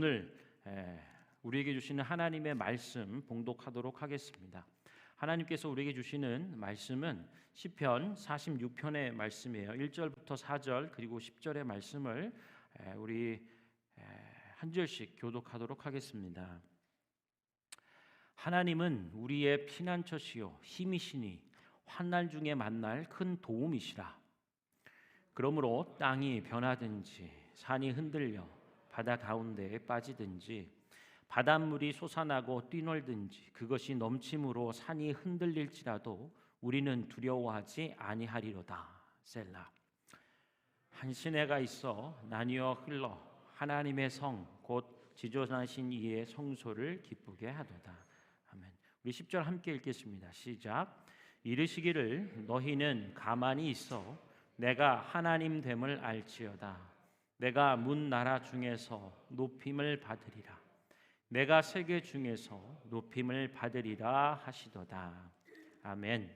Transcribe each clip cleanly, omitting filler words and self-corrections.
오늘 우리에게 주시는 하나님의 말씀 봉독하도록 하겠습니다. 하나님께서 우리에게 주시는 말씀은 시편 46편의 말씀이에요. 1절부터 4절 그리고 10절의 말씀을 우리 한 절씩 교독하도록 하겠습니다. 하나님은 우리의 피난처시요 힘이시니 환난 중에 만날 큰 도움이시라. 그러므로 땅이 변하든지 산이 흔들려 바다 가운데에 빠지든지 바닷물이 솟아나고 뛰놀든지 그것이 넘침으로 산이 흔들릴지라도 우리는 두려워하지 아니하리로다. 셀라. 한 시내가 있어 나뉘어 흘러 하나님의 성 곧 지존하신 이의 성소를 기쁘게 하도다. 아멘. 우리 10절 함께 읽겠습니다. 시작. 이르시기를 너희는 가만히 있어 내가 하나님 됨을 알지어다. 내가 문 나라 중에서 높임을 받으리라. 내가 세계 중에서 높임을 받으리라 하시도다. 아멘.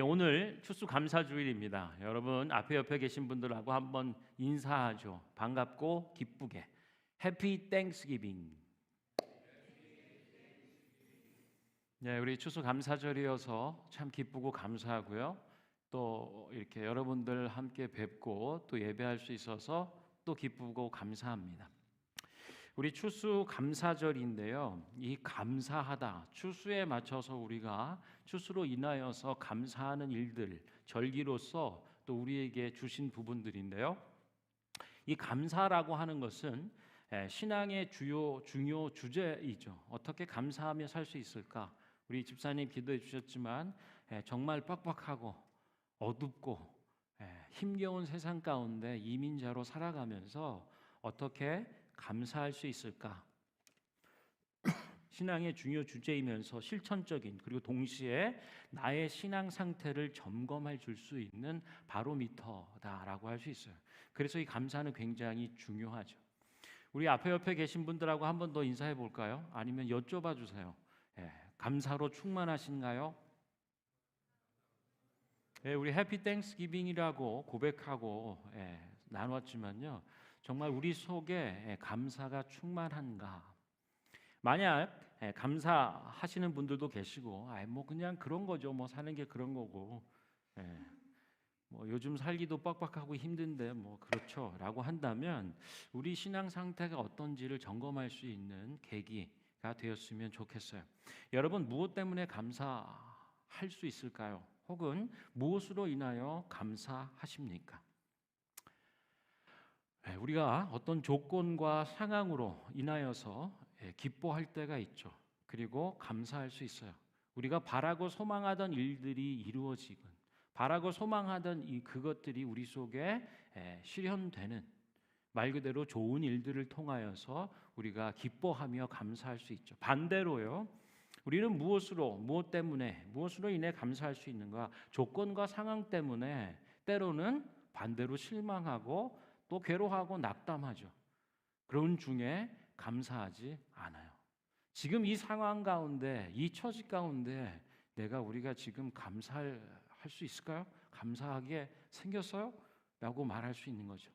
오늘 추수감사주일입니다. 여러분 앞에 옆에 계신 분들하고 한번 인사하죠. 반갑고 기쁘게. 해피 땡스기빙. 네, 우리 추수감사절이어서 참 기쁘고 감사하고요. 또 이렇게 여러분들 함께 뵙고 또 예배할 수 있어서 또 기쁘고 감사합니다. 우리 추수감사절인데요. 이 감사하다, 추수에 맞춰서 우리가 추수로 인하여서 감사하는 일들, 절기로서 또 우리에게 주신 부분들인데요. 이 감사라고 하는 것은 신앙의 중요 주제이죠. 어떻게 감사하며 살 수 있을까? 우리 집사님 기도해 주셨지만 정말 빡빡하고 어둡고 힘겨운 세상 가운데 이민자로 살아가면서 어떻게 감사할 수 있을까? 신앙의 중요 주제이면서 실천적인 그리고 동시에 나의 신앙 상태를 점검해 줄 수 있는 바로미터다라고 할 수 있어요. 그래서 이 감사는 굉장히 중요하죠. 우리 앞에 옆에 계신 분들하고 한 번 더 인사해 볼까요? 아니면 여쭤봐 주세요. 감사로 충만하신가요? 우리 해피 땡스기빙이라고 고백하고 나눴지만요. 정말 우리 속에 감사가 충만한가? 만약 감사하시는 분들도 계시고 뭐 그냥 그런 거죠. 뭐 사는 게 그런 거고 뭐 요즘 살기도 빡빡하고 힘든데 뭐 그렇죠라고 한다면 우리 신앙 상태가 어떤지를 점검할 수 있는 계기가 되었으면 좋겠어요. 여러분 무엇 때문에 감사할 수 있을까요? 혹은 무엇으로 인하여 감사하십니까? 우리가 어떤 조건과 상황으로 인하여서 기뻐할 때가 있죠. 그리고 감사할 수 있어요. 우리가 바라고 소망하던 일들이 이루어지건 바라고 소망하던 그것들이 우리 속에 실현되는 말 그대로 좋은 일들을 통하여서 우리가 기뻐하며 감사할 수 있죠. 반대로요. 우리는 무엇으로 인해 감사할 수 있는가? 조건과 상황 때문에 때로는 반대로 실망하고 또 괴로워하고 낙담하죠. 그런 중에 감사하지 않아요. 지금 이 상황 가운데, 이 처지 가운데 우리가 지금 감사할 수 있을까요? 감사하게 생겼어요? 라고 말할 수 있는 거죠.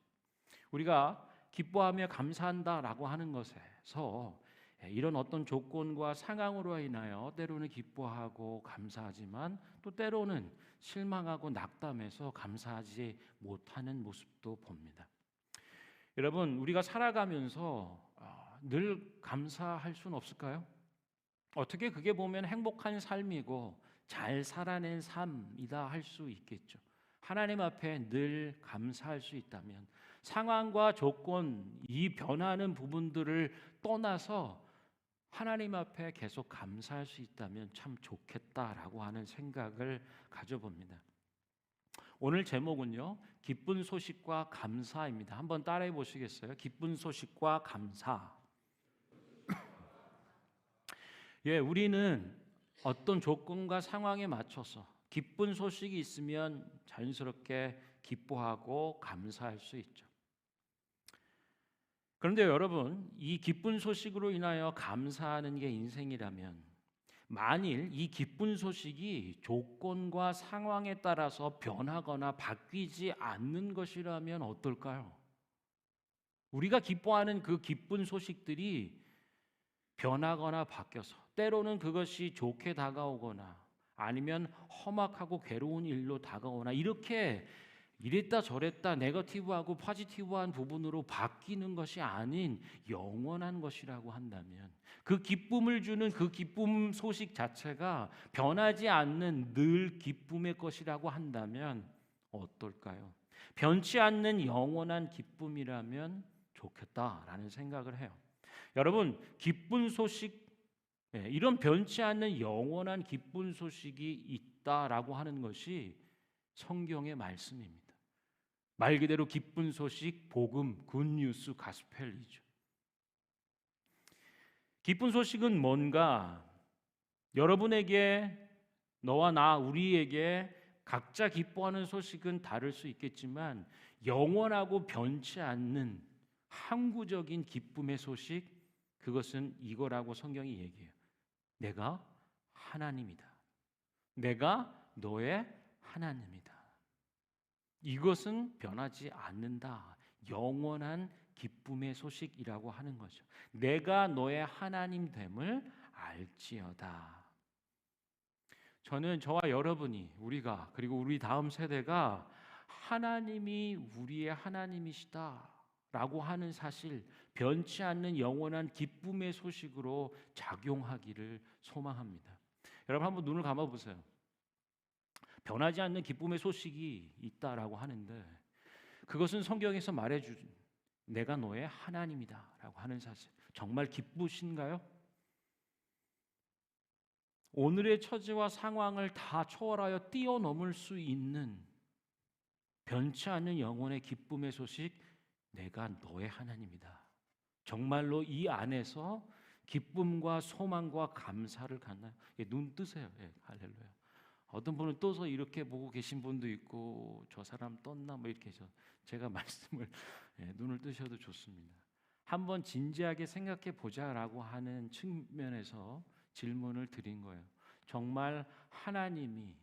우리가 기뻐하며 감사한다라고 하는 것에서 이런 어떤 조건과 상황으로 인하여 때로는 기뻐하고 감사하지만 또 때로는 실망하고 낙담해서 감사하지 못하는 모습도 봅니다. 여러분 우리가 살아가면서 늘 감사할 수는 없을까요? 어떻게 그게 보면 행복한 삶이고 잘 살아낸 삶이다 할 수 있겠죠. 하나님 앞에 늘 감사할 수 있다면 상황과 조건, 이 변하는 부분들을 떠나서 하나님 앞에 계속 감사할 수 있다면 참 좋겠다라고 하는 생각을 가져봅니다. 오늘 제목은요, 기쁜 소식과 감사입니다. 한번 따라해 보시겠어요? 기쁜 소식과 감사. 우리는 어떤 조건과 상황에 맞춰서 기쁜 소식이 있으면 자연스럽게 기뻐하고 감사할 수 있죠. 그런데 여러분, 이 기쁜 소식으로 인하여 감사하는 게 인생이라면 만일 이 기쁜 소식이 조건과 상황에 따라서 변하거나 바뀌지 않는 것이라면 어떨까요? 우리가 기뻐하는 그 기쁜 소식들이 변하거나 바뀌어서 때로는 그것이 좋게 다가오거나 아니면 험악하고 괴로운 일로 다가오나 이렇게 이랬다 저랬다 네거티브하고 포지티브한 부분으로 바뀌는 것이 아닌 영원한 것이라고 한다면, 그 기쁨을 주는 그 기쁨 소식 자체가 변하지 않는 늘 기쁨의 것이라고 한다면 어떨까요? 변치 않는 영원한 기쁨이라면 좋겠다라는 생각을 해요. 여러분, 기쁜 소식, 이런 변치 않는 영원한 기쁜 소식이 있다라고 하는 것이 성경의 말씀입니다. 말 그대로 기쁜 소식, 복음, 굿뉴스, 가스펠이죠. 기쁜 소식은 뭔가, 여러분에게, 너와 나, 우리에게 각자 기뻐하는 소식은 다를 수 있겠지만 영원하고 변치 않는 항구적인 기쁨의 소식, 그것은 이거라고 성경이 얘기해요. 내가 하나님이다. 내가 너의 하나님이다. 이것은 변하지 않는다. 영원한 기쁨의 소식이라고 하는 거죠. 내가 너의 하나님 됨을 알지어다. 저는 저와 여러분이, 우리가, 그리고 우리 다음 세대가 하나님이 우리의 하나님이시다 라고 하는 사실, 변치 않는 영원한 기쁨의 소식으로 작용하기를 소망합니다. 여러분, 한번 눈을 감아보세요. 변하지 않는 기쁨의 소식이 있다라고 하는데, 그것은 성경에서 말해준 내가 너의 하나님이다 라고 하는 사실, 정말 기쁘신가요? 오늘의 처지와 상황을 다 초월하여 뛰어넘을 수 있는 변치 않는 영혼의 기쁨의 소식, 내가 너의 하나님이다. 정말로 이 안에서 기쁨과 소망과 감사를 갖나요? 눈 뜨세요. 할렐루야. 어떤 분은 떠서 이렇게 보고 계신 분도 있고, 저 사람 떴나 뭐 이렇게 해서 제가 말씀을 눈을 뜨셔도 좋습니다. 한번 진지하게 생각해 보자라고 하는 측면에서 질문을 드린 거예요. 정말 하나님이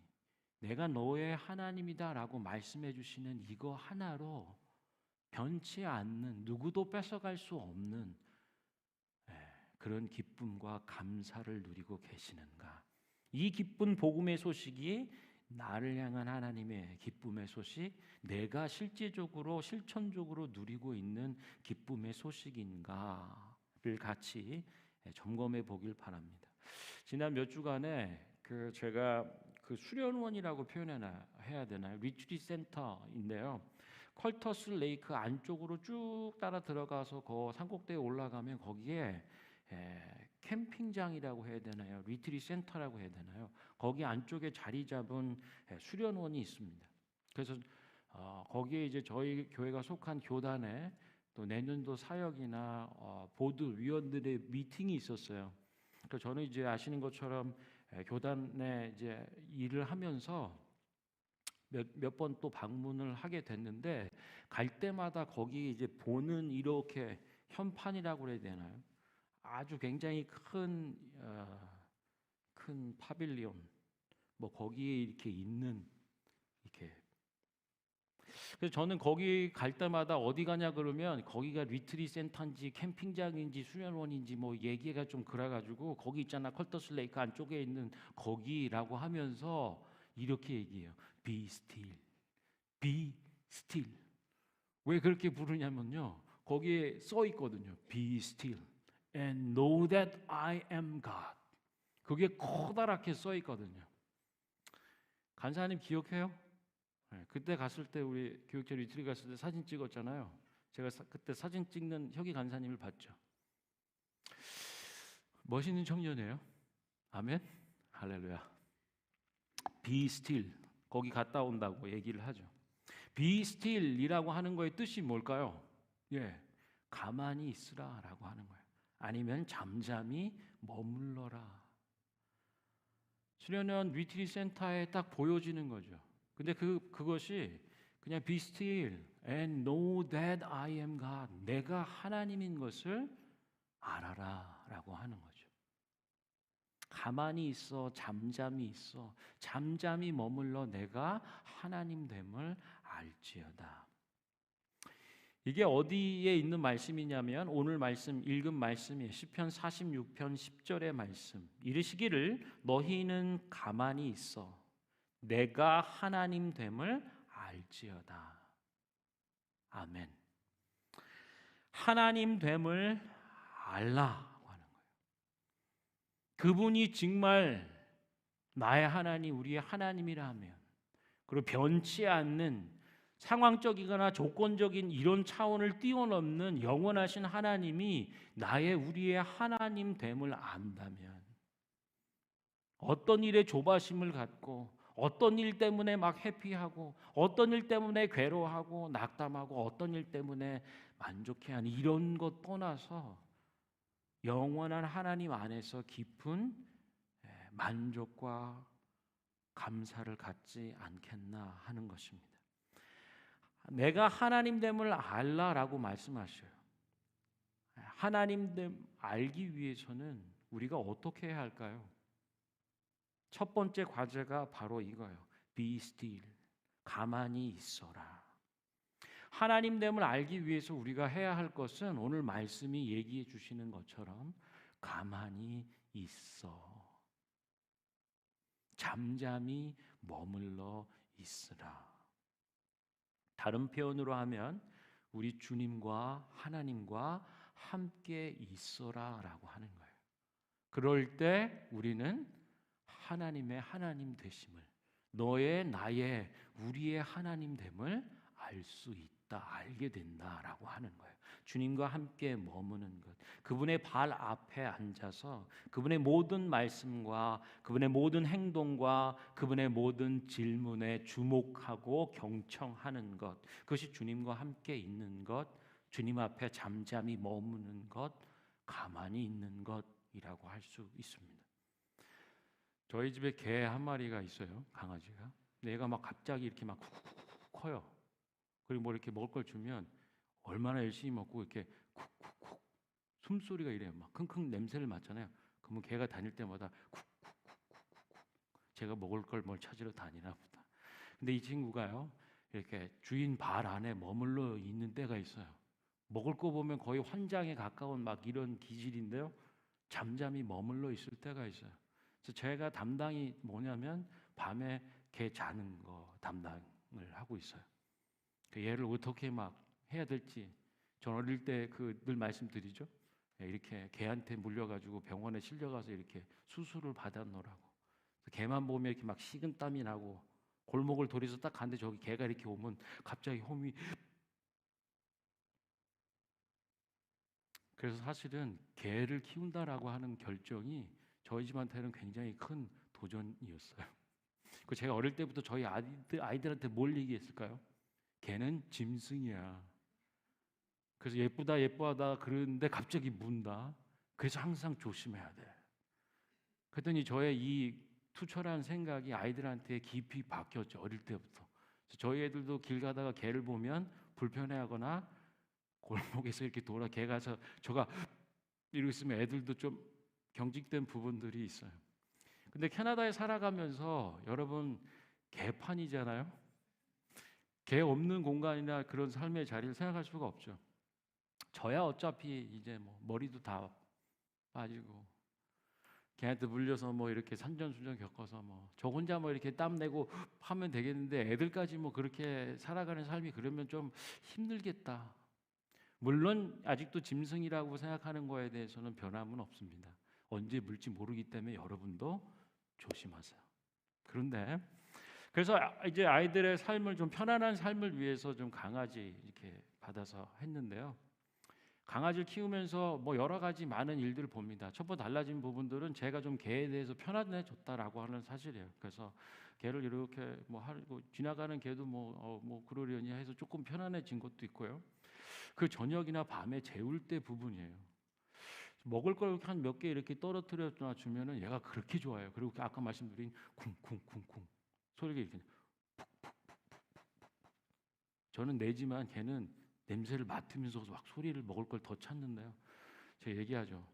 내가 너의 하나님이다라고 말씀해 주시는 이거 하나로 변치 않는, 누구도 뺏어갈 수 없는 그런 기쁨과 감사를 누리고 계시는가? 이 기쁜 복음의 소식이 나를 향한 하나님의 기쁨의 소식, 내가 실제적으로 실천적으로 누리고 있는 기쁨의 소식인가를 같이 점검해 보길 바랍니다. 지난 몇 주간에 제가 수련원이라고 해야 되나요? 리트리트 센터인데요. 컬터스 레이크 안쪽으로 쭉 따라 들어가서 그 산꼭대에 올라가면 거기에 캠핑장이라고 해야 되나요? 리트리트 센터라고 해야 되나요? 거기 안쪽에 자리 잡은 수련원이 있습니다. 그래서 거기에 이제 저희 교회가 속한 교단에 또 내년도 사역이나 보드 위원들의 미팅이 있었어요. 그래서 저는 이제 아시는 것처럼 교단에 이제 일을 하면서 몇 번 또 방문을 하게 됐는데, 갈 때마다 거기 이제 보는 이렇게 현판이라고 해야 되나요? 아주 굉장히 큰 파빌리온, 뭐 거기에 이렇게 있는, 이렇게. 그래서 저는 거기 갈 때마다 어디 가냐 그러면 거기가 리트리 센터인지 캠핑장인지 수련원인지 뭐 얘기가 좀 그래가지고, 거기 있잖아 컬터스 레이크 안쪽에 있는 거기라고 하면서 이렇게 얘기해요. Be still, be still. 왜 그렇게 부르냐면요, 거기에 써 있거든요. Be still and know that I am God. 그게 커다랗게 써 있거든요. 간사님 기억해요? 그때 갔을 때, 우리 교육자 리트리 갔을 때 사진 찍었잖아요. 제가 그때 사진 찍는 혁이 간사님을 봤죠. 멋있는 청년이에요. 아멘. 할렐루야. Be still, 거기 갔다 온다고 얘기를 하죠. Be still이라고 하는 거의 뜻이 뭘까요? 가만히 있으라라고 하는 거예요. 아니면 잠잠히 머물러라. 수련원 리트리트 센터에 딱 보여지는 거죠. 근데 그것이 그냥 be still and know that I am God. 내가 하나님인 것을 알아라라고 하는 거죠. 가만히 있어, 잠잠히 있어, 잠잠히 머물러 내가 하나님 됨을 알지어다. 이게 어디에 있는 말씀이냐면 오늘 말씀 읽은 말씀이 시편 46편 10절의 말씀. 이르시기를 너희는 가만히 있어 내가 하나님 됨을 알지어다. 아멘. 하나님 됨을 알라고 하는 거예요. 그분이 정말 나의 하나님, 우리의 하나님이라면, 그리고 변치 않는 상황적이거나 조건적인 이런 차원을 뛰어넘는 영원하신 하나님이 나의 우리의 하나님 됨을 안다면, 어떤 일에 조바심을 갖고 어떤 일 때문에 막 회피하고 어떤 일 때문에 괴로워하고 낙담하고 어떤 일 때문에 만족해하는 이런 것 떠나서 영원한 하나님 안에서 깊은 만족과 감사를 갖지 않겠나 하는 것입니다. 내가 하나님됨을 알라라고 말씀하셔요. 하나님됨 알기 위해서는 우리가 어떻게 해야 할까요? 첫 번째 과제가 바로 이거예요. Be still. 가만히 있어라. 하나님됨을 알기 위해서 우리가 해야 할 것은 오늘 말씀이 얘기해 주시는 것처럼 가만히 있어. 잠잠히 머물러 있으라. 다른 표현으로 하면 우리 주님과 하나님과 함께 있어라라고 하는 거예요. 그럴 때 우리는 하나님의 하나님 되심을, 너의 나의 우리의 하나님 됨을 알 수 있다, 알게 된다라고 하는 거예요. 주님과 함께 머무는 것, 그분의 발 앞에 앉아서 그분의 모든 말씀과 그분의 모든 행동과 그분의 모든 질문에 주목하고 경청하는 것, 그것이 주님과 함께 있는 것, 주님 앞에 잠잠히 머무는 것, 가만히 있는 것이라고 할 수 있습니다. 저희 집에 개 한 마리가 있어요, 강아지가. 근데 얘가 막 갑자기 이렇게 막 쿡쿡쿡 커요. 그리고 뭐 이렇게 먹을 걸 주면 얼마나 열심히 먹고 이렇게 쿡쿡쿡 숨소리가 이래요. 막 킁킁 냄새를 맡잖아요. 그러면 개가 다닐 때마다 쿡쿡쿡쿡쿡 제가 먹을 걸 뭘 찾으러 다니나 보다. 근데 이 친구가요, 이렇게 주인 발 안에 머물러 있는 때가 있어요. 먹을 거 보면 거의 환장에 가까운 막 이런 기질인데요, 잠잠히 머물러 있을 때가 있어요. 그래서 제가 담당이 뭐냐면 밤에 개 자는 거 담당을 하고 있어요. 얘를 어떻게 막 해야 될지, 전 어릴 때 늘 말씀드리죠. 이렇게 개한테 물려가지고 병원에 실려가서 이렇게 수술을 받아놓으라고. 개만 보면 이렇게 막 식은땀이 나고 골목을 돌해서 딱 갔는데 저기 개가 이렇게 오면 갑자기 홈이. 그래서 사실은 개를 키운다라고 하는 결정이 저희 집한테는 굉장히 큰 도전이었어요. 그 제가 어릴 때부터 저희 아이들한테 뭘 얘기했을까요? 개는 짐승이야. 그래서 예쁘다 예뻐하다 그러는데 갑자기 문다. 그래서 항상 조심해야 돼. 그랬더니 저의 이 투철한 생각이 아이들한테 깊이 박혔죠, 어릴 때부터. 그래서 저희 애들도 길 가다가 개를 보면 불편해하거나 골목에서 이렇게 돌아 개 가서 저가 이러고 있으면 애들도 좀 경직된 부분들이 있어요. 근데 캐나다에 살아가면서 여러분 개판이잖아요. 개 없는 공간이나 그런 삶의 자리를 생각할 수가 없죠. 저야 어차피 이제 뭐 머리도 다 빠지고 걔한테 물려서 뭐 이렇게 산전수전 겪어서 뭐 저 혼자 뭐 이렇게 땀 내고 하면 되겠는데 애들까지 뭐 그렇게 살아가는 삶이 그러면 좀 힘들겠다. 물론 아직도 짐승이라고 생각하는 거에 대해서는 변함은 없습니다. 언제 물지 모르기 때문에 여러분도 조심하세요. 그런데 그래서 이제 아이들의 삶을 좀 편안한 삶을 위해서 좀 강아지 이렇게 받아서 했는데요. 강아지를 키우면서 뭐 여러 가지 많은 일들을 봅니다. 첫 번째 달라진 부분들은 제가 좀 개에 대해서 편안해졌다라고 하는 사실이에요. 그래서 개를 이렇게 뭐 하고 지나가는 개도 뭐 그러려니 해서 조금 편안해진 것도 있고요. 그 저녁이나 밤에 재울 때 부분이에요. 먹을 걸 한 몇 개 이렇게 떨어뜨려 주면은 얘가 그렇게 좋아해요. 그리고 아까 말씀드린 쿵쿵쿵쿵 소리가 이렇게 저는 내지만 걔는 냄새를 맡으면서 막 소리를 먹을 걸 더 찾는데요. 제가 얘기하죠.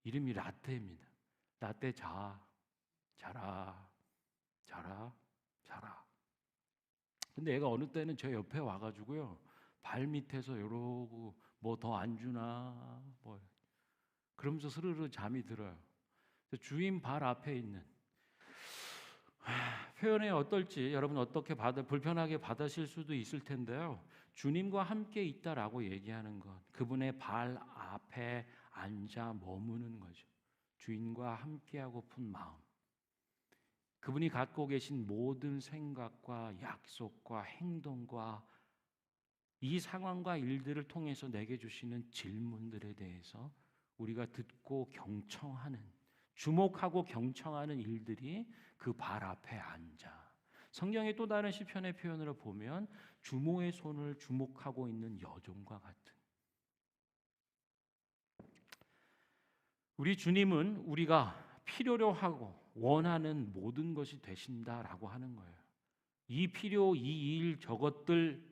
이름이 라떼입니다. 라떼 자라 자라. 근데 얘가 어느 때는 제 옆에 와가지고요. 발 밑에서 이러고 뭐 더 안 주나 뭐 그러면서 스르르 잠이 들어요. 주인 발 앞에 있는 표현이 어떨지 여러분 어떻게 불편하게 받으실 수도 있을 텐데요. 주님과 함께 있다라고 얘기하는 것, 그분의 발 앞에 앉아 머무는 거죠. 주인과 함께하고픈 마음, 그분이 갖고 계신 모든 생각과 약속과 행동과 이 상황과 일들을 통해서 내게 주시는 질문들에 대해서 우리가 듣고 경청하는, 주목하고 경청하는 일들이 그 발 앞에 앉아. 성경의 또 다른 시편의 표현으로 보면 주모의 손을 주목하고 있는 여종과 같은, 우리 주님은 우리가 필요로 하고 원하는 모든 것이 되신다라고 하는 거예요. 이 필요, 이 일, 저것들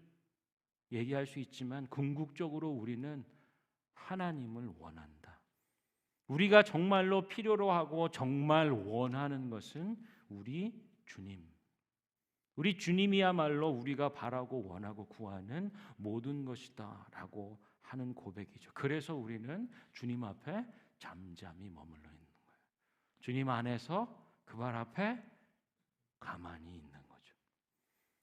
얘기할 수 있지만 궁극적으로 우리는 하나님을 원한다. 우리가 정말로 필요로 하고 정말 원하는 것은 우리 주님. 우리 주님이야말로 우리가 바라고 원하고 구하는 모든 것이다라고 하는 고백이죠. 그래서 우리는 주님 앞에 잠잠히 머물러 있는 거예요. 주님 안에서 그 발 앞에 가만히 있는 거죠.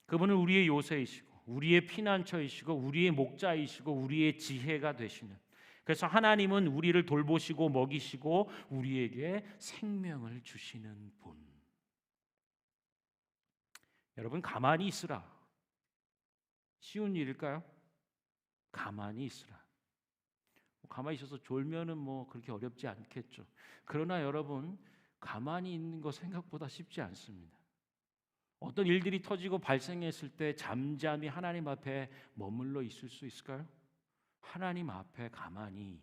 그분은 우리의 요새이시고 우리의 피난처이시고 우리의 목자이시고 우리의 지혜가 되시는, 그래서 하나님은 우리를 돌보시고 먹이시고 우리에게 생명을 주시는 분. 여러분, 가만히 있으라 쉬운 일일까요? 가만히 있으라. 가만히 있어서 졸면은 뭐 그렇게 어렵지 않겠죠. 그러나 여러분, 가만히 있는 거 생각보다 쉽지 않습니다. 어떤 일들이 터지고 발생했을 때 잠잠히 하나님 앞에 머물러 있을 수 있을까요? 하나님 앞에 가만히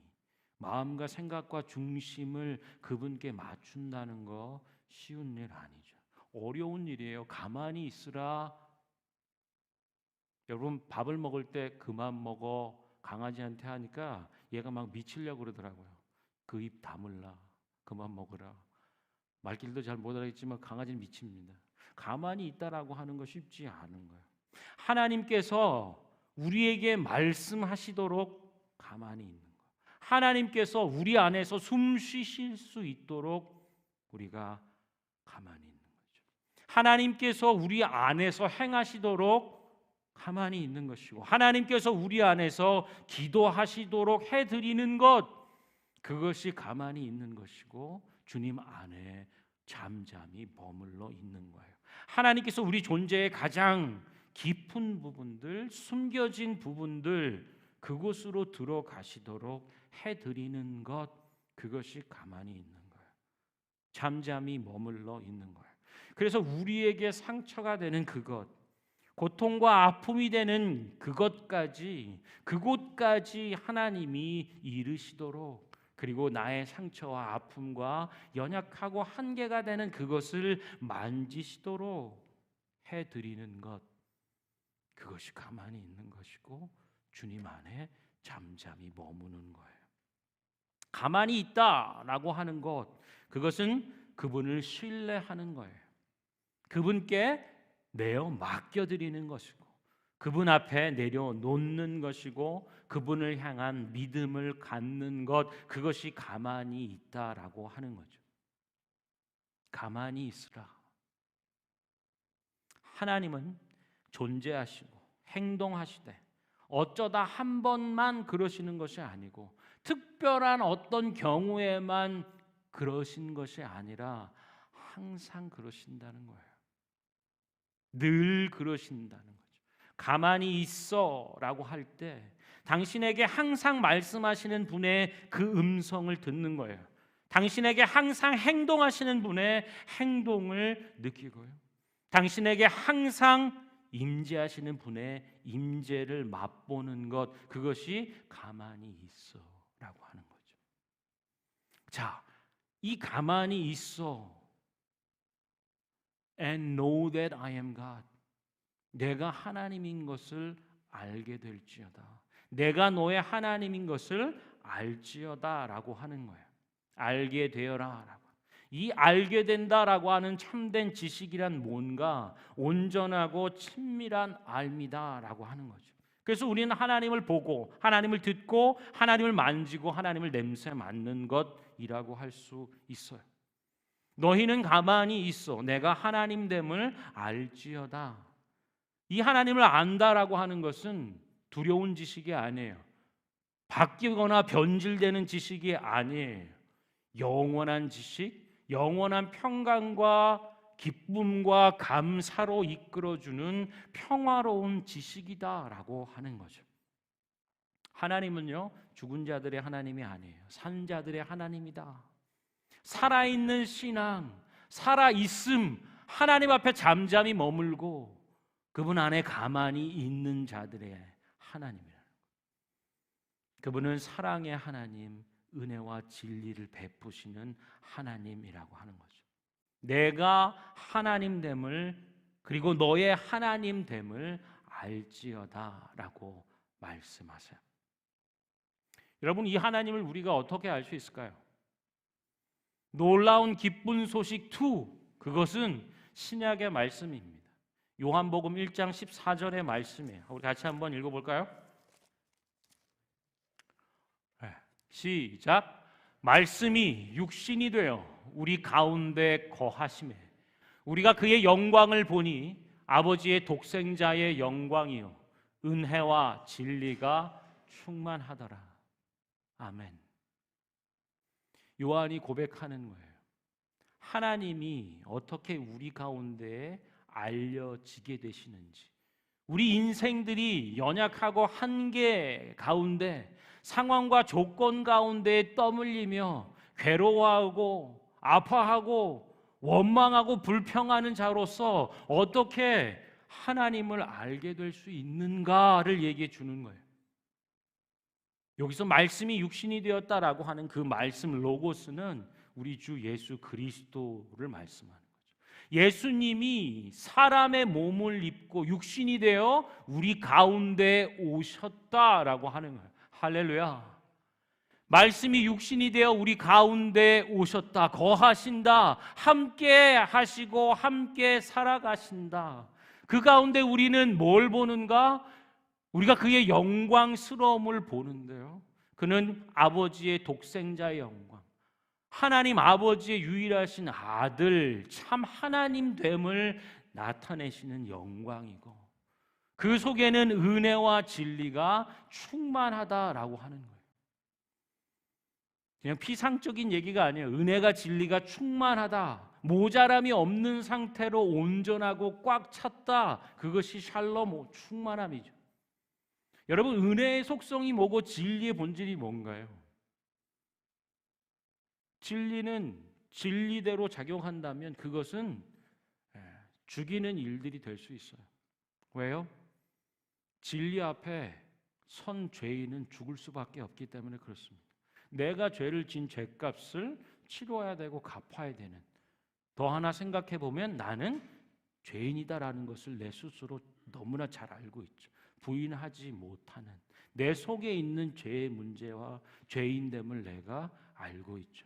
마음과 생각과 중심을 그분께 맞춘다는 거 쉬운 일 아니죠. 어려운 일이에요. 가만히 있으라. 여러분, 밥을 먹을 때 그만 먹어 강아지한테 하니까 얘가 막 미치려고 그러더라고요. 그 입 다물라, 그만 먹으라. 말귀도 잘 못 알아듣지만 강아지는 미칩니다. 가만히 있다라고 하는 거 쉽지 않은 거예요. 하나님께서 우리에게 말씀하시도록 가만히 있는 거예요. 하나님께서 우리 안에서 숨 쉬실 수 있도록 우리가 가만히 있는 거죠. 하나님께서 우리 안에서 행하시도록 가만히 있는 것이고, 하나님께서 우리 안에서 기도하시도록 해드리는 것, 그것이 가만히 있는 것이고 주님 안에 잠잠히 머물러 있는 거예요. 하나님께서 우리 존재의 가장 깊은 부분들, 숨겨진 부분들, 그곳으로 들어가시도록 해드리는 것, 그것이 가만히 있는 거예요. 잠잠히 머물러 있는 거예요. 그래서 우리에게 상처가 되는 그것, 고통과 아픔이 되는 그것까지, 그곳까지 하나님이 이르시도록, 그리고 나의 상처와 아픔과 연약하고 한계가 되는 그것을 만지시도록 해드리는 것, 그것이 가만히 있는 것이고 주님 안에 잠잠히 머무는 거예요. 가만히 있다라고 하는 것, 그것은 그분을 신뢰하는 거예요. 그분께 내어 맡겨드리는 것이고 그분 앞에 내려놓는 것이고 그분을 향한 믿음을 갖는 것, 그것이 가만히 있다라고 하는 거죠. 가만히 있으라. 하나님은 존재하시고 행동하시되 어쩌다 한 번만 그러시는 것이 아니고 특별한 어떤 경우에만 그러신 것이 아니라 항상 그러신다는 거예요. 늘 그러신다는 거죠. 가만히 있어라고 할 때 당신에게 항상 말씀하시는 분의 그 음성을 듣는 거예요. 당신에게 항상 행동하시는 분의 행동을 느끼고요. 당신에게 항상 임재하시는 분의 임재를 맛보는 것, 그것이 가만히 있어라고 하는 거죠. 자, 이 가만히 있어 and know that I am God, 내가 하나님인 것을 알게 될지어다, 내가 너의 하나님인 것을 알지어다라고 하는 거예요. 알게 되어라라고. 이 알게 된다라고 하는 참된 지식이란 뭔가 온전하고 친밀한 알미다라고 하는 거죠. 그래서 우리는 하나님을 보고 하나님을 듣고 하나님을 만지고 하나님을 냄새 맡는 것이라고 할 수 있어요. 너희는 가만히 있어 내가 하나님됨을 알지어다. 이 하나님을 안다라고 하는 것은 두려운 지식이 아니에요. 바뀌거나 변질되는 지식이 아니에요. 영원한 지식, 영원한 평강과 기쁨과 감사로 이끌어주는 평화로운 지식이다라고 하는 거죠. 하나님은요, 죽은 자들의 하나님이 아니에요. 산 자들의 하나님이다. 살아있는 신앙, 살아있음, 하나님 앞에 잠잠히 머물고 그분 안에 가만히 있는 자들의 하나님이라는 거예요. 그분은 사랑의 하나님, 은혜와 진리를 베푸시는 하나님이라고 하는 거죠. 내가 하나님됨을, 그리고 너의 하나님됨을 알지어다라고 말씀하세요. 여러분, 이 하나님을 우리가 어떻게 알 수 있을까요? 놀라운 기쁜 소식 2, 그것은 신약의 말씀입니다. 요한복음 1장 14절의 말씀이에요. 우리 같이 한번 읽어볼까요? 시작. 말씀이 육신이 되어 우리 가운데 거하시매 우리가 그의 영광을 보니 아버지의 독생자의 영광이요 은혜와 진리가 충만하더라. 아멘. 요한이 고백하는 거예요. 하나님이 어떻게 우리 가운데에 알려지게 되시는지, 우리 인생들이 연약하고 한계 가운데 상황과 조건 가운데 떠밀리며 괴로워하고 아파하고 원망하고 불평하는 자로서 어떻게 하나님을 알게 될 수 있는가를 얘기해 주는 거예요. 여기서 말씀이 육신이 되었다라고 하는 그 말씀 로고스는 우리 주 예수 그리스도를 말씀하는 거죠. 예수님이 사람의 몸을 입고 육신이 되어 우리 가운데 오셨다라고 하는 거예요. 할렐루야. 말씀이 육신이 되어 우리 가운데 오셨다, 거하신다, 함께 하시고 함께 살아가신다. 그 가운데 우리는 뭘 보는가? 우리가 그의 영광스러움을 보는데요, 그는 아버지의 독생자의 영광, 하나님 아버지의 유일하신 아들, 참 하나님됨을 나타내시는 영광이고, 그 속에는 은혜와 진리가 충만하다라고 하는 거예요. 그냥 피상적인 얘기가 아니에요. 은혜가 진리가 충만하다, 모자람이 없는 상태로 온전하고 꽉 찼다, 그것이 샬롬, 충만함이죠. 여러분, 은혜의 속성이 뭐고 진리의 본질이 뭔가요? 진리는 진리대로 작용한다면 그것은 죽이는 일들이 될 수 있어요. 왜요? 진리 앞에 선 죄인은 죽을 수밖에 없기 때문에 그렇습니다. 내가 죄를 진 죄값을 치러야 되고 갚아야 되는, 더 하나 생각해 보면 나는 죄인이다라는 것을 내 스스로 너무나 잘 알고 있죠. 부인하지 못하는 내 속에 있는 죄의 문제와 죄인됨을 내가 알고 있죠.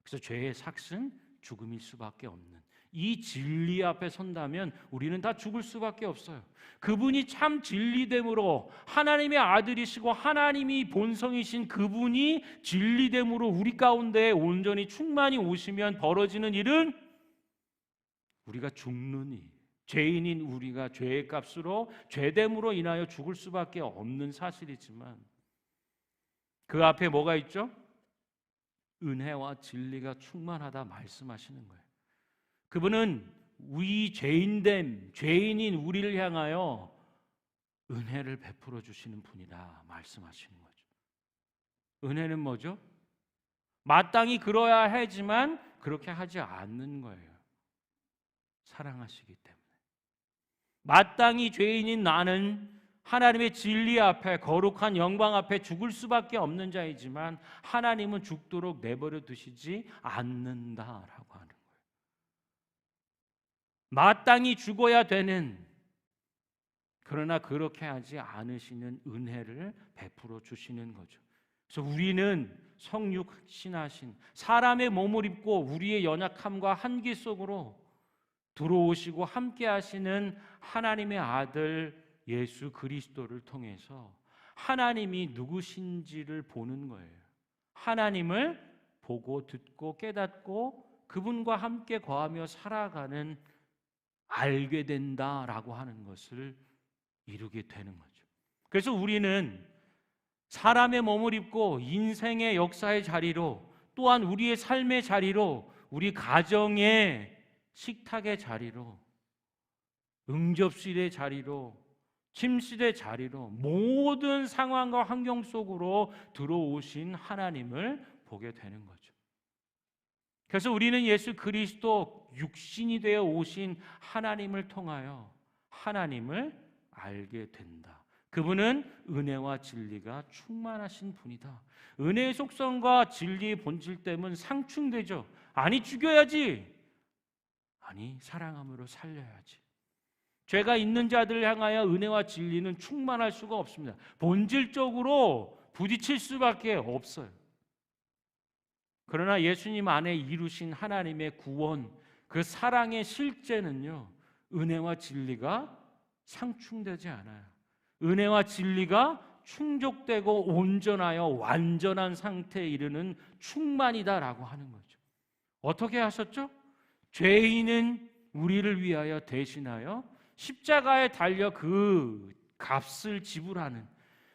그래서 죄의 삭은 죽음일 수밖에 없는 이 진리 앞에 선다면 우리는 다 죽을 수밖에 없어요. 그분이 참 진리됨으로 하나님의 아들이시고 하나님이 본성이신 그분이 진리됨으로 우리 가운데 온전히 충만히 오시면 벌어지는 일은 우리가 죽는 일, 죄인인 우리가 죄의 값으로 죄됨으로 인하여 죽을 수밖에 없는 사실이지만 그 앞에 뭐가 있죠? 은혜와 진리가 충만하다 말씀하시는 거예요. 그분은 우리 죄인인 우리를 향하여 은혜를 베풀어 주시는 분이다 말씀하시는 거죠. 은혜는 뭐죠? 마땅히 그러야 하지만 그렇게 하지 않는 거예요. 사랑하시기 때문에. 마땅히 죄인인 나는 하나님의 진리 앞에, 거룩한 영광 앞에 죽을 수밖에 없는 자이지만 하나님은 죽도록 내버려 두시지 않는다라고 하는 거예요. 마땅히 죽어야 되는, 그러나 그렇게 하지 않으시는 은혜를 베풀어 주시는 거죠. 그래서 우리는 성육신하신 사람의 몸을 입고 우리의 연약함과 한계 속으로 들어오시고 함께 하시는 하나님의 아들 예수 그리스도를 통해서 하나님이 누구신지를 보는 거예요. 하나님을 보고 듣고 깨닫고 그분과 함께 거하며 살아가는 알게 된다라고 하는 것을 이루게 되는 거죠. 그래서 우리는 사람의 몸을 입고 인생의 역사의 자리로, 또한 우리의 삶의 자리로, 우리 가정의 식탁의 자리로, 응접실의 자리로, 침실의 자리로, 모든 상황과 환경 속으로 들어오신 하나님을 보게 되는 거죠. 그래서 우리는 예수 그리스도 육신이 되어 오신 하나님을 통하여 하나님을 알게 된다. 그분은 은혜와 진리가 충만하신 분이다. 은혜의 속성과 진리의 본질 때문에 상충되죠. 아니, 죽여야지. 아니, 사랑함으로 살려야지. 죄가 있는 자들을 향하여 은혜와 진리는 충만할 수가 없습니다. 본질적으로 부딪힐 수밖에 없어요. 그러나 예수님 안에 이루신 하나님의 구원, 그 사랑의 실제는요, 은혜와 진리가 상충되지 않아요. 은혜와 진리가 충족되고 온전하여 완전한 상태에 이르는 충만이다라고 하는 거죠. 어떻게 하셨죠? 죄인은 우리를 위하여 대신하여 십자가에 달려 그 값을 지불하는,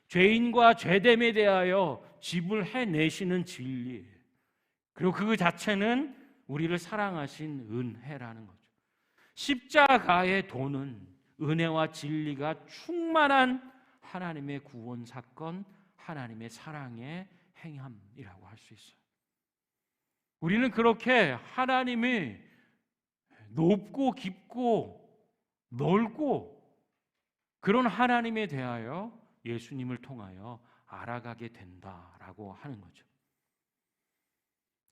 죄인과 죄됨에 대하여 지불해내시는 진리예요. 그리고 그 자체는 우리를 사랑하신 은혜라는 거죠. 십자가의 도는 은혜와 진리가 충만한 하나님의 구원 사건, 하나님의 사랑의 행함이라고 할 수 있어요. 우리는 그렇게 하나님이 높고 깊고 넓고 그런 하나님에 대하여 예수님을 통하여 알아가게 된다라고 하는 거죠.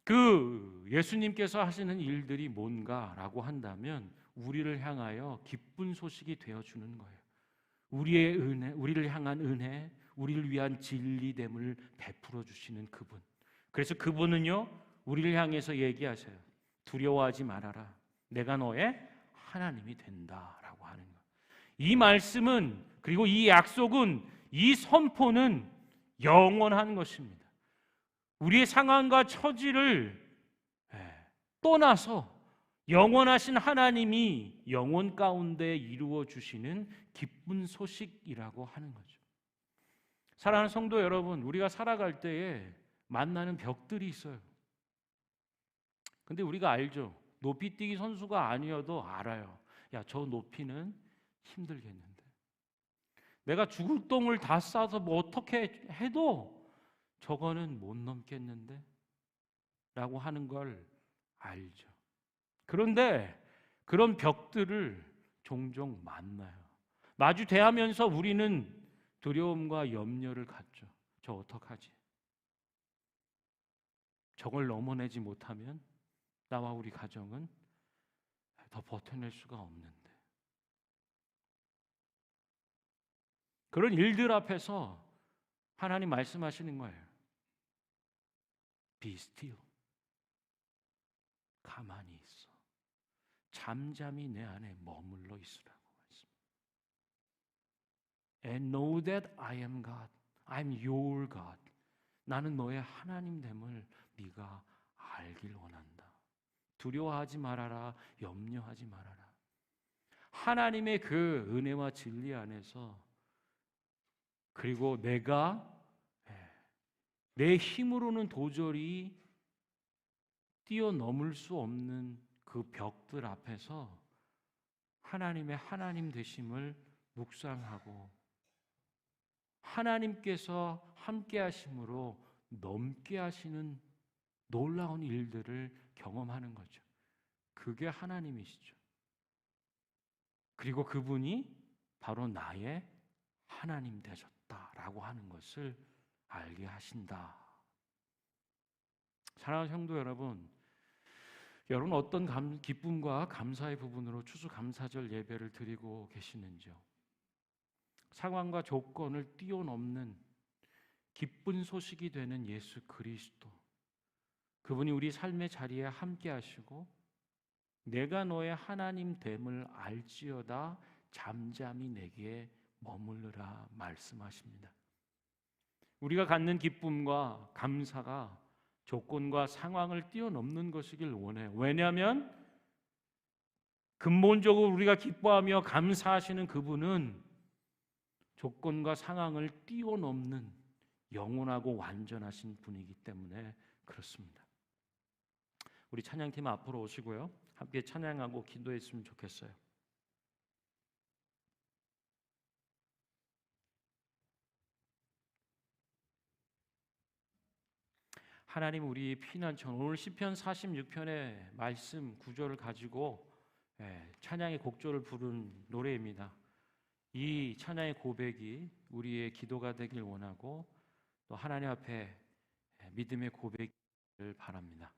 그 예수님께서 하시는 일들이 뭔가라고 한다면 우리를 향하여 기쁜 소식이 되어주는 거예요. 우리의 은혜, 우리를 향한 은혜, 우리를 위한 진리됨을 베풀어 주시는 그분. 그래서 그분은요, 우리를 향해서 얘기하세요. 두려워하지 말아라. 내가 너의 하나님이 된다라고 하는 것. 이 말씀은, 그리고 이 약속은, 이 선포는 영원한 것입니다. 우리의 상황과 처지를 떠나서 영원하신 하나님이 영원 가운데 이루어 주시는 기쁜 소식이라고 하는 거죠. 사랑하는 성도 여러분, 우리가 살아갈 때에 만나는 벽들이 있어요. 근데 우리가 알죠. 높이뛰기 선수가 아니어도 알아요. 야, 저 높이는 힘들겠는데. 내가 죽을 똥을 다 싸서 뭐 어떻게 해도 저거는 못 넘겠는데? 라고 하는 걸 알죠. 그런데 그런 벽들을 종종 만나요. 마주 대하면서 우리는 두려움과 염려를 갖죠. 저 어떡하지? 저걸 넘어내지 못하면 나와 우리 가정은 더 버텨낼 수가 없는데. 그런 일들 앞에서 하나님 말씀하시는 거예요. Be still. 가만히 있어. 잠잠히 내 안에 머물러 있으라고 말씀합니다. And know that I am God. I'm your God. 나는 너의 하나님됨을 네가 알길 원한다. 두려워하지 말아라. 염려하지 말아라. 하나님의 그 은혜와 진리 안에서, 그리고 내가 내 힘으로는 도저히 뛰어넘을 수 없는 그 벽들 앞에서 하나님의 하나님 되심을 묵상하고 하나님께서 함께 하심으로 넘게 하시는 놀라운 일들을 경험하는 거죠. 그게 하나님이시죠. 그리고 그분이 바로 나의 하나님 되셨다라고 하는 것을 알게 하신다. 사랑하는 성도 여러분, 여러분 어떤 기쁨과 감사의 부분으로 추수감사절 예배를 드리고 계시는지요? 상황과 조건을 뛰어넘는 기쁜 소식이 되는 예수 그리스도, 그분이 우리 삶의 자리에 함께 하시고 내가 너의 하나님 됨을 알지어다 잠잠히 내게 머무르라 말씀하십니다. 우리가 갖는 기쁨과 감사가 조건과 상황을 뛰어넘는 것이길 원해요. 왜냐하면 근본적으로 우리가 기뻐하며 감사하시는 그분은 조건과 상황을 뛰어넘는 영원하고 완전하신 분이기 때문에 그렇습니다. 우리 찬양팀 앞으로 오시고요, 함께 찬양하고 기도했으면 좋겠어요. 하나님, 우리 피난처, 오늘 시편 46편의 말씀 구절을 가지고 찬양의 곡조를 부른 노래입니다. 이 찬양의 고백이 우리의 기도가 되길 원하고 또 하나님 앞에 믿음의 고백을 바랍니다.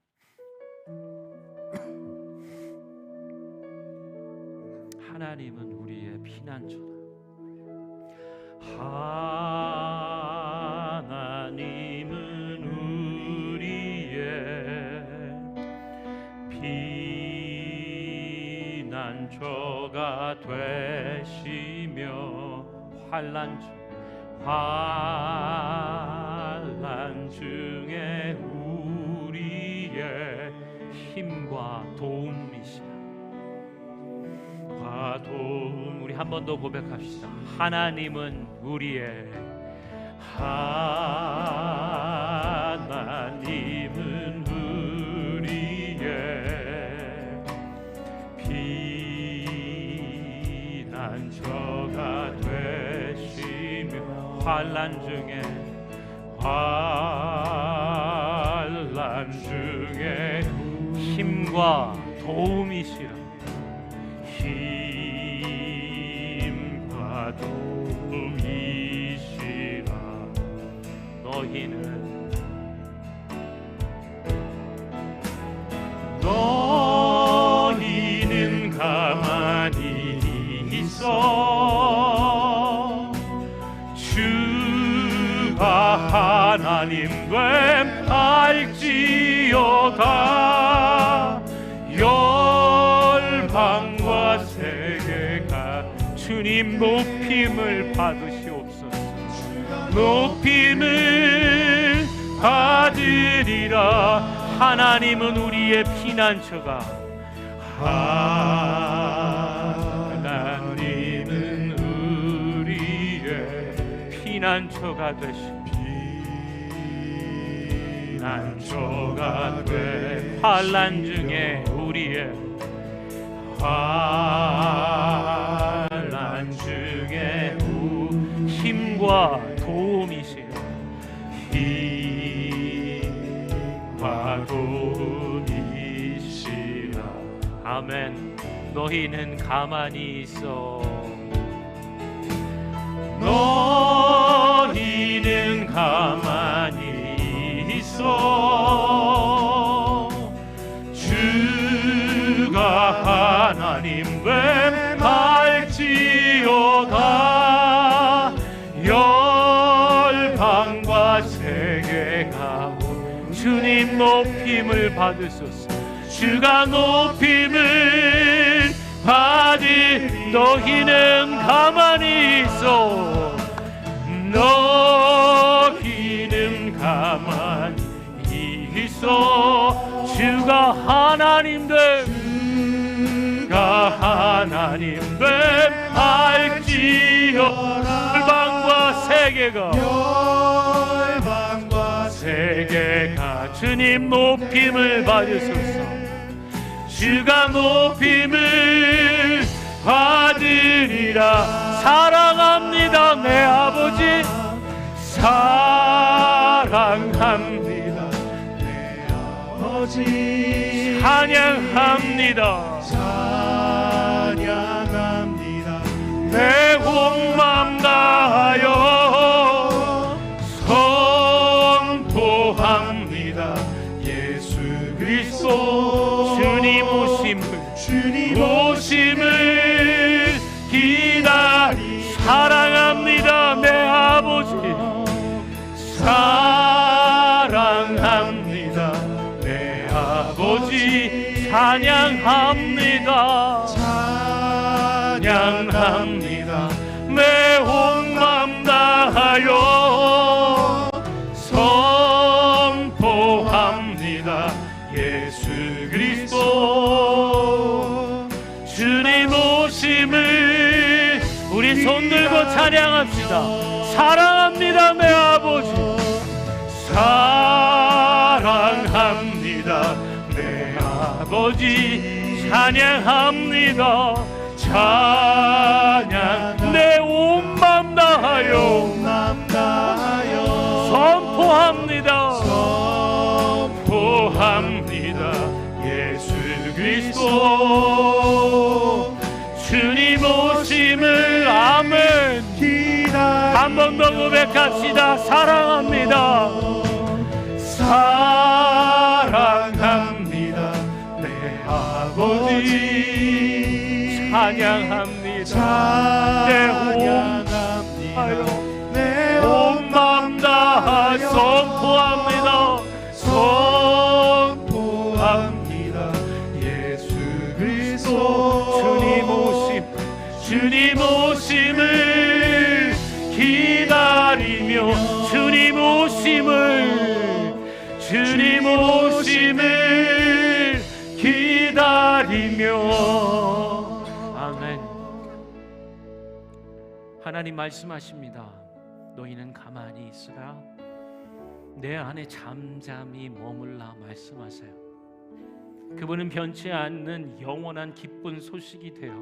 하나님은 우리의 피난처다. 하나님은 우리의 피난처가 되시며 환난 중에 우리의 힘과 도움이시라. 도움. 우리 한 번 더 고백합시다. 하나님은 우리의 피난처가 되시며 환난 중에 힘과 도움이시라. 힘과 도움이시라. 너희는 가만히 있어 주가 하나님 됨 알지어다. 열방과 세계가 주님 높임을 받으시옵소서. 높임을 받으리라. 하나님은 우리의 피난처가 하나님은 우리의 피난처가 되시고 피난처가 돼 환난 중에 우리의 환난 중에 힘과 도움이시라. 힘과 도움이시라. 아멘. 너희는 가만히 있어. 너희는 가만히 있어 주가 하나님 됨 알지어다. 열방과 세계가 주님 높임을 받으소서. 주가 높임을 받으. 너희는 가만히 있어. 너희는 가만히 있어. 주가 하나님 됨 알지어다. 열방과 세계가 주님 높임을 받으소서. 주가 높임을 받으리라. 사랑합니다 내 아버지. 사랑합니다 내 아버지. 찬양합니다. 찬양합니다. 내 온 맘 다하여 선포합니다. 예수 그리스도 주님 오심을 기다리. 사랑합니다 내 아버지. 사랑합니다 내 아버지. 찬양합니다. 찬양합니다 내 감사하여 선포합니다. 예수 그리스도 주님 오심을 우리 손 들고 찬양합시다. 사랑합니다 내 아버지, 사랑합니다 내 아버지, 찬양합니다. 찬양 내 온 맘 다하여 선포합니다. 선포합니다. 예수 그리스도 주님 오심을 아멘. 한 번 더 고백합시다. 사랑합니다. 사랑합니다 내 아버지, 찬양합니다. 내 온 맘 다하 선포합니다. 선포합니다. 예수 그리스도 주님 오심을 기다리며 주님 오심을 기다리며. 아멘. 하나님 말씀하십니다. 너희는 가만히 있으라, 내 안에 잠잠히 머물라 말씀하세요. 그분은 변치 않는 영원한 기쁜 소식이 되어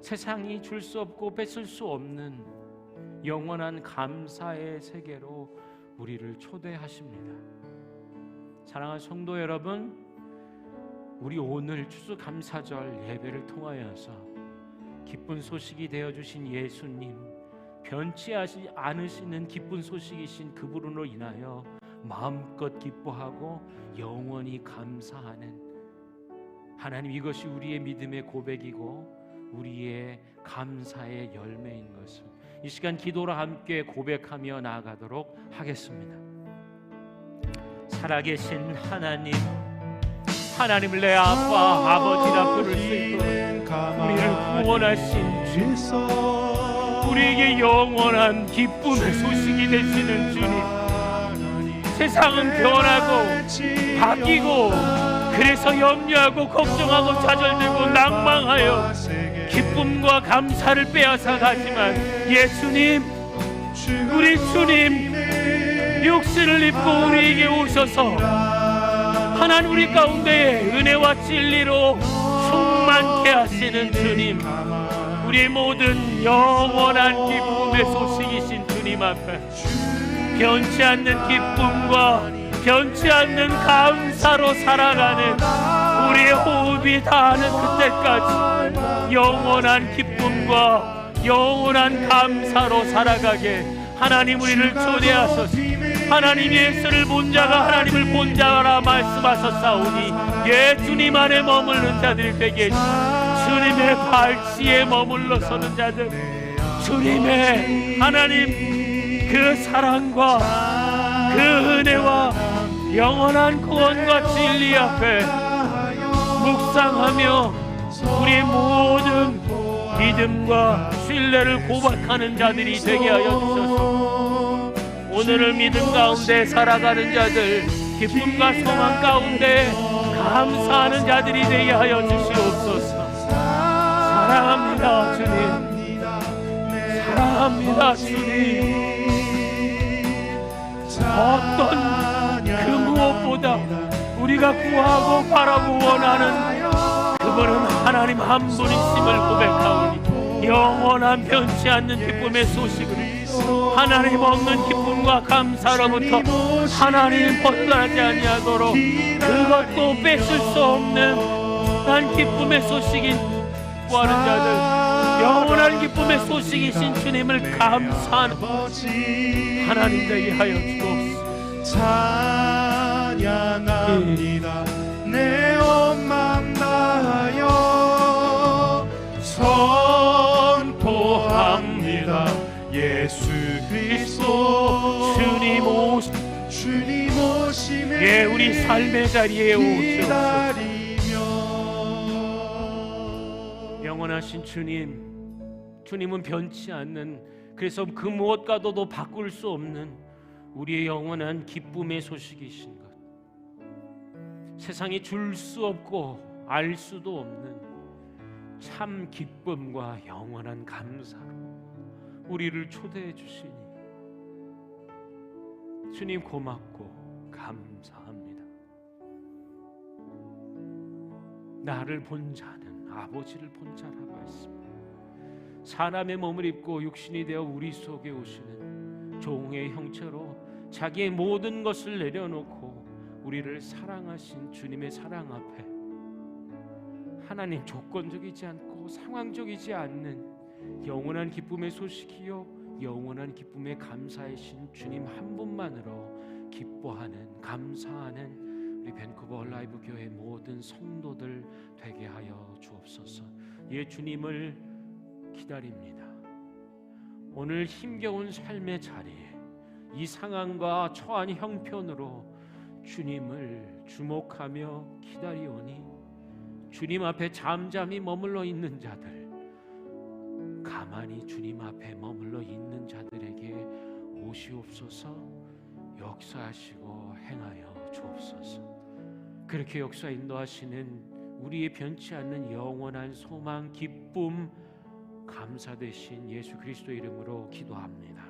세상이 줄 수 없고 뺏을 수 없는 영원한 감사의 세계로 우리를 초대하십니다. 사랑하는 성도 여러분, 우리 오늘 추수감사절 예배를 통하여서 기쁜 소식이 되어주신 예수님, 변치 않으시는 기쁜 소식이신 그분으로 인하여 마음껏 기뻐하고 영원히 감사하는 하나님, 이것이 우리의 믿음의 고백이고 우리의 감사의 열매인 것을 이 시간 기도로 함께 고백하며 나아가도록 하겠습니다. 살아계신 하나님, 하나님을 내 아빠, 아버지라 부를 수 있도록 우리를 구원하신 주, 우리에게 영원한 기쁨의 소식이 되시는 주님, 세상은 변하고 바뀌고 그래서 염려하고 걱정하고 좌절되고 낭망하여 기쁨과 감사를 빼앗아 가지만 예수님, 우리 주님 육신을 입고 우리에게 오셔서 하나님 우리 가운데 은혜와 진리로 충만케 하시는 주님, 우리 모든 영원한 기쁨의 소식이신 주님 앞에 변치 않는 기쁨과 변치 않는 감사로 살아가는 우리의 호흡이 다하는 그때까지 영원한 기쁨과 영원한 감사로 살아가게 하나님 우리를 초대하소서. 하나님 예수를 본 자가 하나님을 본 자라 말씀하셨사오니 예수님 안에 머무르는 자들이 되게 주님의 발치에 머물러 서는 자들, 주님의 하나님 그 사랑과 그 은혜와 영원한 구원과 진리 앞에 묵상하며 우리의 모든 믿음과 신뢰를 고백하는 자들이 되게 하여 주셔서 오늘을 믿음 가운데 살아가는 자들, 기쁨과 소망 가운데 감사하는 자들이 되게 하여 주시옵소서. 사랑합니다 주님, 사랑합니다 주님. 어떤 그 무엇보다 우리가 구하고 바라고 원하는 그분은 하나님 한 분이심을 고백하오니 영원한 변치 않는 기쁨의 소식을 하나님 없는 기쁨과 감사로부터 하나님 벗어나지 아니하도록 그것도 뺏을 수 없는 난 기쁨의 소식인 구하는 자들, 영원한 기쁨의 소식이신 주님을 감사하는 하나님 되게 하여 주옵소서. 찬양합니다. 내 온 맘 다하여 선포합니다. 예수 그리스도 주님 오심에 예, 우리 삶의 자리에 오시옵소서. 영원하신 주님, 주님은 변치 않는 그래서 그 무엇과도 바꿀 수 없는 우리의 영원한 기쁨의 소식이신 것, 세상이 줄 수 없고 알 수도 없는 참 기쁨과 영원한 감사로 우리를 초대해 주시니 주님 고맙고 감사합니다. 나를 본 자는 아버지를 본 자라고 했습니다. 사람의 몸을 입고 육신이 되어 우리 속에 오시는 종의 형체로 자기의 모든 것을 내려놓고 우리를 사랑하신 주님의 사랑 앞에 하나님, 조건적이지 않고 상황적이지 않는 영원한 기쁨의 소식이요 영원한 기쁨에 감사하신 주님 한 분만으로 기뻐하는, 감사하는 우리 밴쿠버 얼라이브 교회 모든 성도들 되게 하여 주옵소서. 예, 주님을 기다립니다. 오늘 힘겨운 삶의 자리에 이 상황과 처한 형편으로 주님을 주목하며 기다리오니 주님 앞에 잠잠히 머물러 있는 자들, 가만히 주님 앞에 머물러 있는 자들에게 오시옵소서. 역사하시고 행하여 주옵소서. 그렇게 역사 인도하시는 우리의 변치 않는 영원한 소망, 기쁨, 감사 되신 예수 그리스도 이름으로 기도합니다.